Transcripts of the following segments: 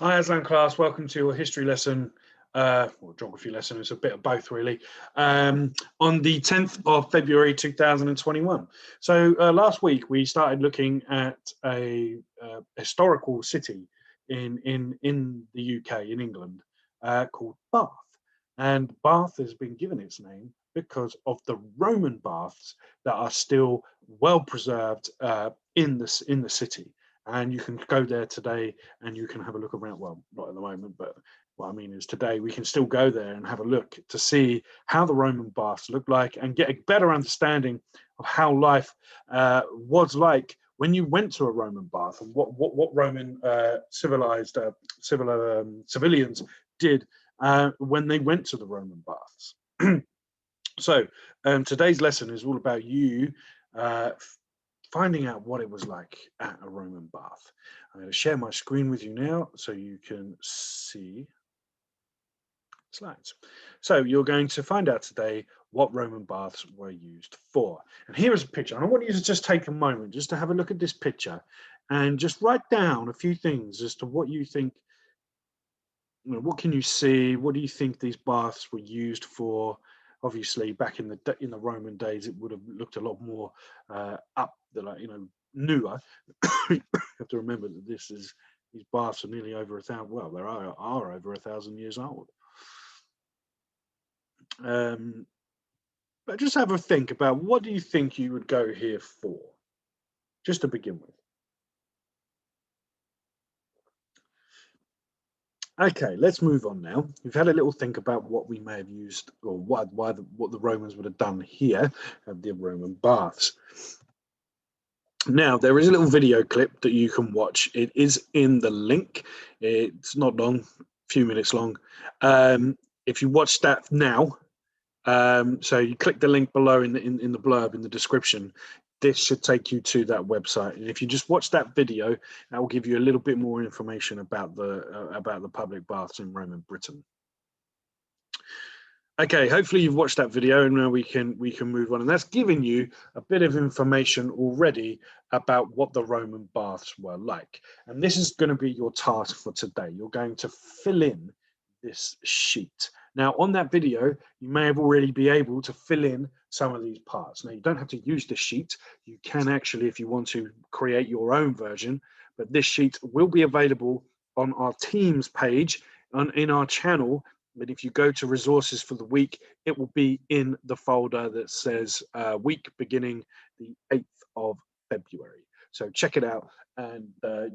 Hi, Aslam class. Welcome to your history lesson, or geography lesson. It's a bit of both, really, on the 10th of February 2021. So last week we started looking at a historical city in the UK, in England, called Bath. And Bath has been given its name because of the Roman baths that are still well preserved in the city. And you can go there today and you can have a look around. Well, not at the moment, but what I mean is today we can still go there and have a look to see how the Roman baths look like and get a better understanding of how life was like when you went to a Roman bath, and what Roman civilians did when they went to the Roman baths. So today's lesson is all about you finding out what it was like at a Roman bath. I'm going to share my screen with you now so you can see slides. So you're going to find out today what Roman baths were used for. And here is a picture. And I want you to just take a moment just to have a look at this picture and just write down a few things as to what you think, what can you see? What do you think these baths were used for? Obviously, back in the Roman days, it would have looked a lot more newer. You have to remember that these baths are nearly over 1,000. Well, they are over 1,000 years old. But just have a think about what do you think you would go here for, just to begin with. Okay, let's move on now. We've had a little think about what we may have used, or what the Romans would have done here at the Roman baths. Now, there is a little video clip that you can watch. It is in the link. It's not long, a few minutes long. If you watch that now, so you click the link below in the blurb in the description, this should take you to that website. And if you just watch that video, that will give you a little bit more information about the public baths in Roman Britain. Okay, hopefully you've watched that video, and now we can move on. And that's given you a bit of information already about what the Roman baths were like. And this is going to be your task for today. You're going to fill in this sheet. Now, on that video, you may have already be able to fill in some of these parts. Now, you don't have to use this sheet. You can actually, if you want to, create your own version. But this sheet will be available on our Teams page in our channel. But if you go to resources for the week, it will be in the folder that says week beginning the 8th of February. So check it out, and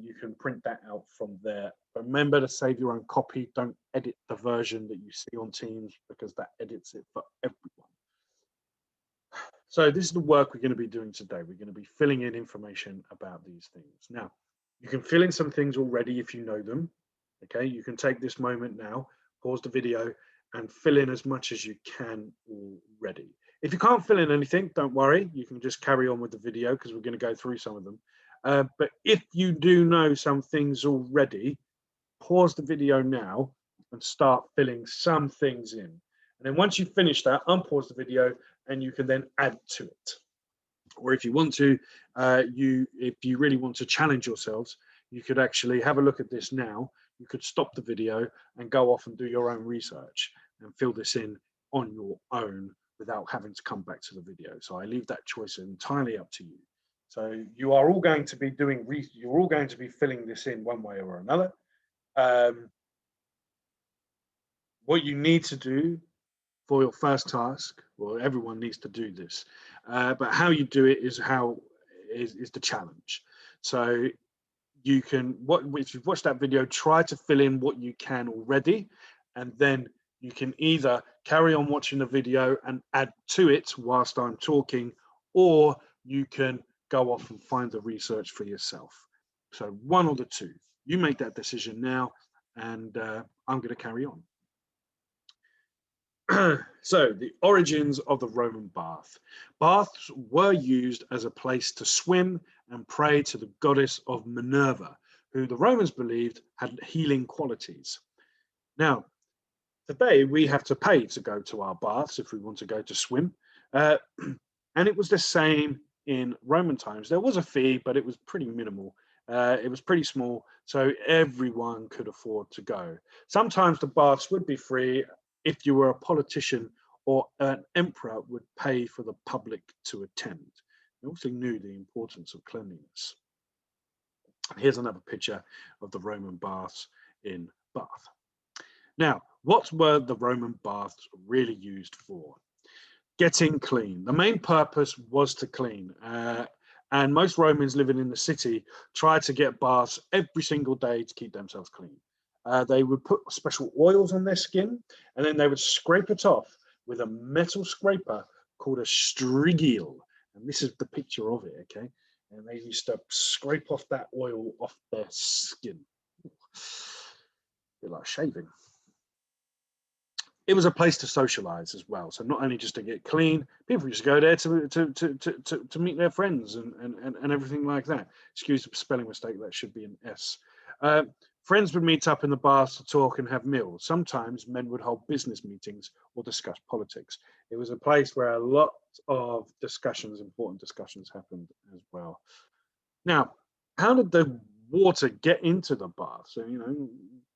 you can print that out from there. Remember to save your own copy. Don't edit the version that you see on Teams, because that edits it for everyone. So this is the work we're going to be doing today. We're going to be filling in information about these things. Now, you can fill in some things already if you know them. Okay, you can take this moment now, pause the video, and fill in as much as you can already. If you can't fill in anything, don't worry. You can just carry on with the video, because we're going to go through some of them. But if you do know some things already, pause the video now and start filling some things in. And then once you've finished that, unpause the video, and you can then add to it. Or if you want to, if you really want to challenge yourselves, you could actually have a look at this now. You could stop the video and go off and do your own research and fill this in on your own without having to come back to the video. So I leave that choice entirely up to you. So you are all going to be you're all going to be filling this in one way or another. What you need to do for your first task, well, everyone needs to do this, but how you do it is the challenge. So you can, if you've watched that video, try to fill in what you can already, and then you can either carry on watching the video and add to it whilst I'm talking, or you can go off and find the research for yourself. So one or the two. You make that decision now, and I'm going to carry on. So the origins of the Roman bath. Baths were used as a place to swim and pray to the goddess of Minerva, who the Romans believed had healing qualities. Now, today we have to pay to go to our baths if we want to go to swim. And it was the same in Roman times. There was a fee, but it was pretty minimal. It was pretty small, so everyone could afford to go. Sometimes the baths would be free if you were a politician or an emperor would pay for the public to attend. They also knew the importance of cleanliness. Here's another picture of the Roman baths in Bath. Now, what were the Roman baths really used for? Getting clean. The main purpose was to clean. And most Romans living in the city tried to get baths every single day to keep themselves clean. They would put special oils on their skin, and then they would scrape it off with a metal scraper called a strigil. And this is the picture of it, okay? And they used to scrape off that oil off their skin. A bit like shaving. It was a place to socialize as well. So not only just to get clean, people used to go there to meet their friends and everything like that. Excuse the spelling mistake, that should be an S. Friends would meet up in the baths to talk and have meals. Sometimes men would hold business meetings or discuss politics. It was a place where a lot of discussions, important discussions, happened as well. Now, how did the water get into the bath? So,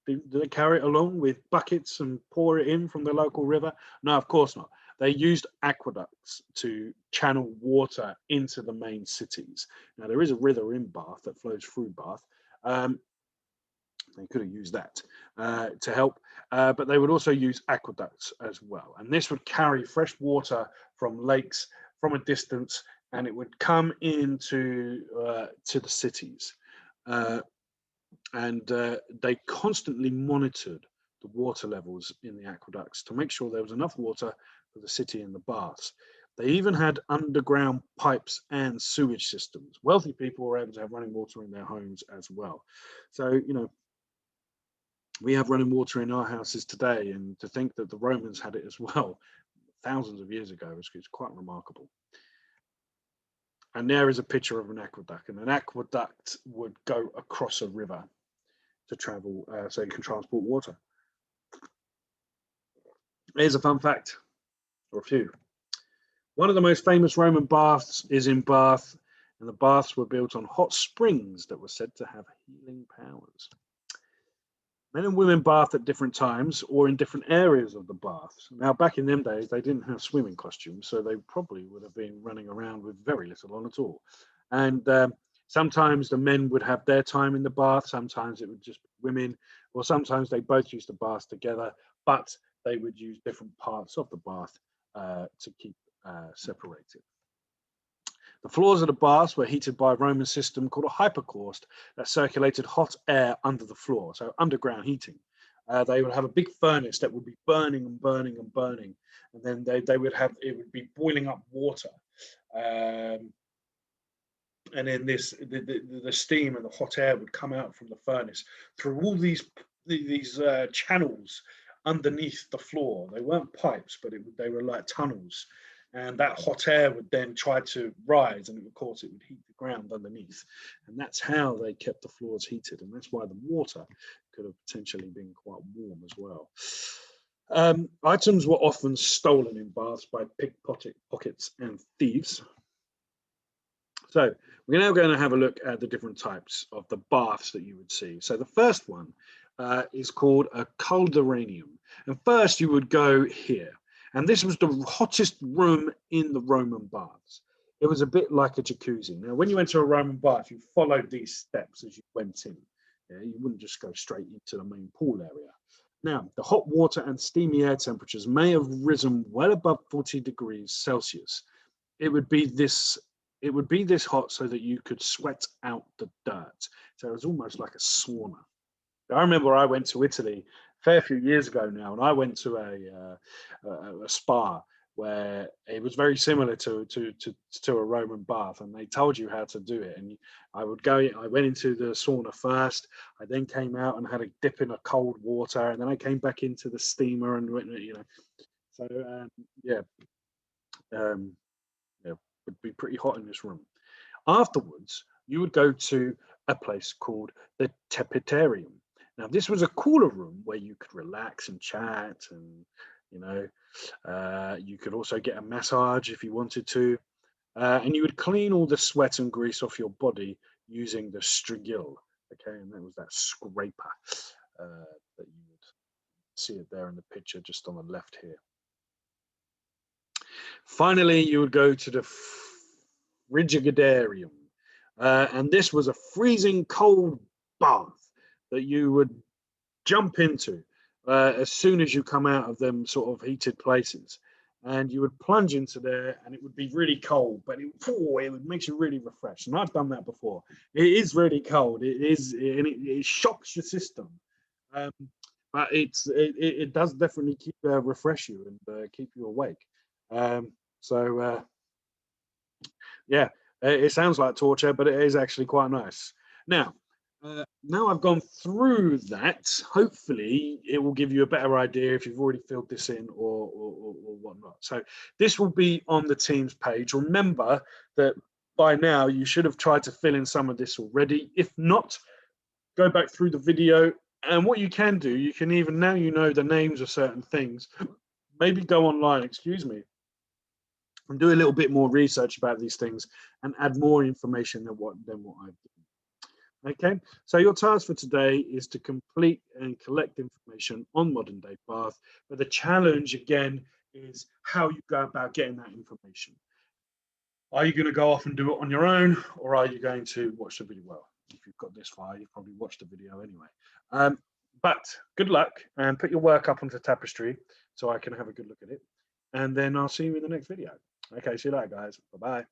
do they carry it along with buckets and pour it in from the local river? No, of course not. They used aqueducts to channel water into the main cities. Now, there is a river in Bath that flows through Bath. They could have used that to help, but they would also use aqueducts as well. And this would carry fresh water from lakes from a distance, and it would come into to the cities. And they constantly monitored the water levels in the aqueducts to make sure there was enough water for the city and the baths. They even had underground pipes and sewage systems. Wealthy people were able to have running water in their homes as well. So, we have running water in our houses today, and to think that the Romans had it as well thousands of years ago is quite remarkable. And there is a picture of an aqueduct, and an aqueduct would go across a river to travel, so you can transport water. Here's a fun fact, or a few. One of the most famous Roman baths is in Bath, and the baths were built on hot springs that were said to have healing powers. Men and women bathed at different times or in different areas of the baths. Now, back in them days, they didn't have swimming costumes, so they probably would have been running around with very little on at all. And sometimes the men would have their time in the bath, sometimes it would just be women, or sometimes they both used the bath together, but they would use different parts of the bath to keep separated. The floors of the baths were heated by a Roman system called a hypocaust that circulated hot air under the floor, so underground heating. They would have a big furnace that would be burning and burning and burning, and then they would have, it would be boiling up water. And then the steam and the hot air would come out from the furnace through all these channels underneath the floor. They weren't pipes, but they were like tunnels. And that hot air would then try to rise, and of course it would heat the ground underneath. And that's how they kept the floors heated, and that's why the water could have potentially been quite warm as well. Items were often stolen in baths by pickpockets and thieves. So we're now going to have a look at the different types of the baths that you would see. So the first one is called a Frigidarium. And first you would go here. And this was the hottest room in the Roman baths. It was a bit like a jacuzzi. Now, when you went to a Roman bath, you followed these steps as you went in. Yeah, you wouldn't just go straight into the main pool area. Now, the hot water and steamy air temperatures may have risen well above 40 degrees Celsius. It would be this hot so that you could sweat out the dirt. So it was almost like a sauna. I remember I went to Italy a fair few years ago now, and I went to a spa where it was very similar to a Roman bath, and they told you how to do it. And I went into the sauna first. I then came out and had a dip in a cold water, and then I came back into the steamer and went, So it would be pretty hot in this room. Afterwards, you would go to a place called the Tepitarium. Now, this was a cooler room where you could relax and chat, and you could also get a massage if you wanted to, and you would clean all the sweat and grease off your body using the strigil. Okay, and that was that scraper that you would see it there in the picture just on the left here. Finally, you would go to the Frigidarium, and this was a freezing cold bath that you would jump into as soon as you come out of them sort of heated places, and you would plunge into there, and it would be really cold, but it makes you really refreshed. And I've done that before. It is really cold. It is, and it shocks your system. But it does definitely keep refresh you and keep you awake. So yeah, it sounds like torture, but it is actually quite nice. Now, now I've gone through that, hopefully it will give you a better idea if you've already filled this in or whatnot. So this will be on the Teams page. Remember that by now you should have tried to fill in some of this already. If not, go back through the video, and what you can do, you can even, now you know the names of certain things, maybe go online, excuse me, and do a little bit more research about these things and add more information than what I've done. Okay, so your task for today is to complete and collect information on modern day Bath, but the challenge again is how you go about getting that information. Are you going to go off and do it on your own, or are you going to watch the video? Well, if you've got this far, you've probably watched the video anyway. But good luck, and put your work up onto Tapestry so I can have a good look at it. And then I'll see you in the next video. Okay, see you later, guys. Bye-bye.